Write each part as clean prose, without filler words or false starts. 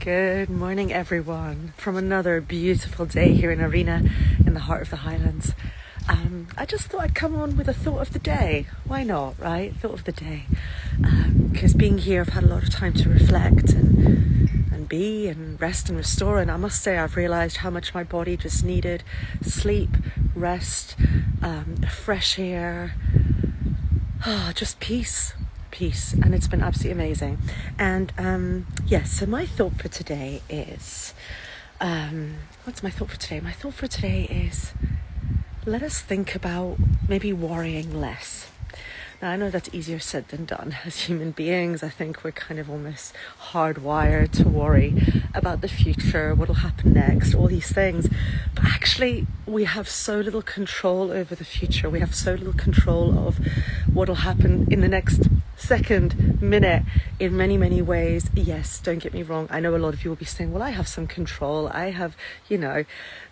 Good morning, everyone, from another beautiful day here in Arena in the heart of the Highlands. I just thought I'd come on with a thought of the day. Why not, right? Thought of the day. Because being here, I've had a lot of time to reflect and be and rest and restore. And I must say, I've realised how much my body just needed sleep, rest, fresh air, just peace. And it's been absolutely amazing. And so my thought for today is what's my thought for today? My thought for today is, let us think about maybe worrying less. Now, I know that's easier said than done. As human beings, I think we're kind of almost hardwired to worry about the future, what'll happen next, all these things. But actually, we have so little control over the future. We have so little control of what'll happen in the next second, minute, in many, many ways. Yes, don't get me wrong. I know a lot of you will be saying, well, I have some control. I have, there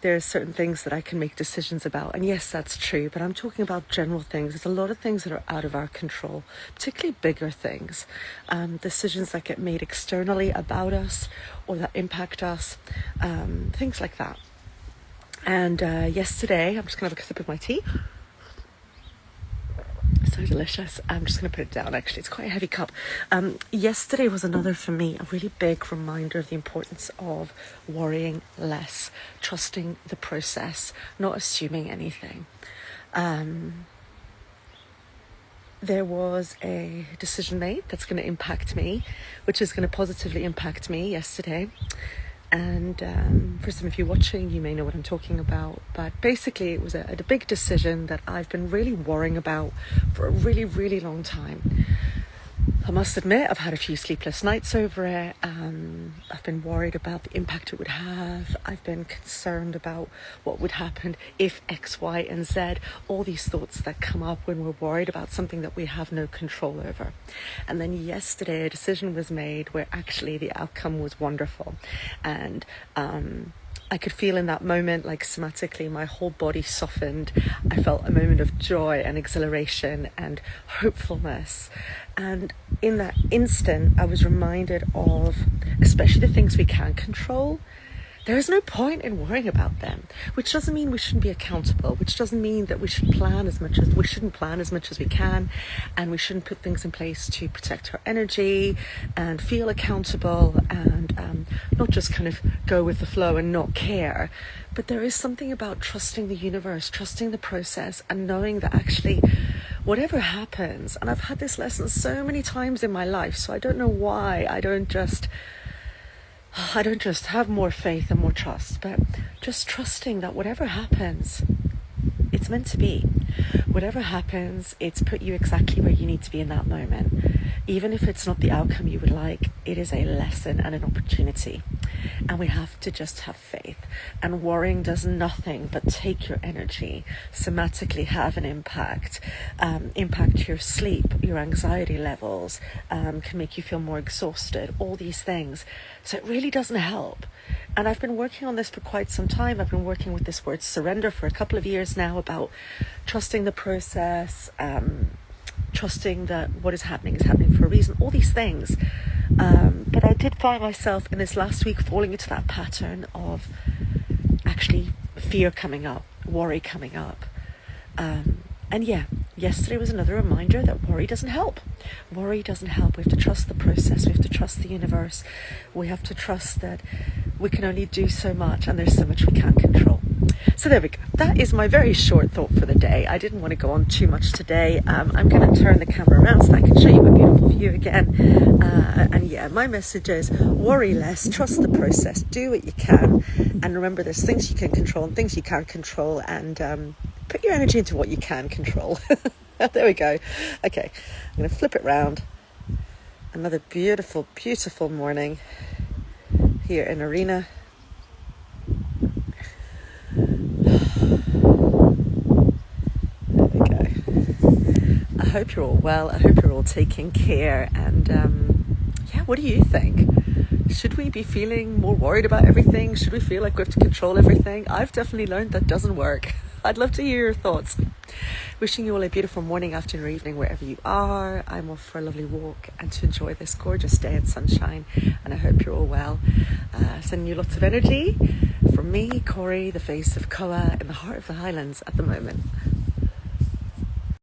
are certain things that I can make decisions about. And yes, that's true. But I'm talking about general things. There's a lot of things that are out of our control, particularly bigger things, decisions that get made externally about us or that impact us, things like that. And yesterday, I'm just going to have a sip of my tea. So delicious. I'm just going to put it down, actually. It's quite a heavy cup. Yesterday was another, for me, a really big reminder of the importance of worrying less, trusting the process, not assuming anything. There was a decision made that's going to impact me, which is going to positively impact me yesterday. And for some of you watching, you may know what I'm talking about. But basically, it was a big decision that I've been really worrying about for a really, really long time. I must admit, I've had a few sleepless nights over it. I've been worried about the impact it would have. I've been concerned about what would happen if X, Y, and Z. All these thoughts that come up when we're worried about something that we have no control over. And then yesterday, a decision was made where actually the outcome was wonderful. And I could feel in that moment, like somatically, my whole body softened. I felt a moment of joy and exhilaration and hopefulness. And in that instant, I was reminded of, especially the things we can control, there is no point in worrying about them, which doesn't mean we shouldn't be accountable, which doesn't mean that we shouldn't plan as much as we can, and we shouldn't put things in place to protect our energy and feel accountable and not just kind of go with the flow and not care. But there is something about trusting the universe, trusting the process, and knowing that actually whatever happens, and I've had this lesson so many times in my life, so I don't know why I don't just have more faith and more trust, but just trusting that whatever happens, it's meant to be. Whatever happens, it's put you exactly where you need to be in that moment. Even if it's not the outcome you would like, it is a lesson and an opportunity. And we have to just have faith. And worrying does nothing but take your energy, somatically have an impact your sleep, your anxiety levels, can make you feel more exhausted, all these things. So it really doesn't help. And I've been working on this for quite some time. I've been working with this word surrender for a couple of years now, about trusting the process, trusting that what is happening for a reason, all these things. But I did find myself in this last week falling into that pattern of actually fear coming up, worry coming up. Yesterday was another reminder that worry doesn't help. Worry doesn't help. We have to trust the process. We have to trust the universe. We have to trust that we can only do so much and there's so much we can't control. So there we go. That is my very short thought for the day. I didn't want to go on too much today. I'm going to turn the camera around so I can show you a beautiful view again. My message is worry less, trust the process, do what you can. And remember, there's things you can control and things you can't control, and put your energy into what you can control. There we go. Okay, I'm going to flip it round. Another beautiful, beautiful morning here in Arena. There we go. I hope you're all well. I hope you're all taking care. And what do you think? Should we be feeling more worried about everything? Should we feel like we have to control everything? I've definitely learned that doesn't work. I'd love to hear your thoughts. Wishing you all a beautiful morning, afternoon, or evening, wherever you are. I'm off for a lovely walk and to enjoy this gorgeous day and sunshine. And I hope you're all well. Sending you lots of energy from me, Corey, the face of Koa in the heart of the Highlands at the moment.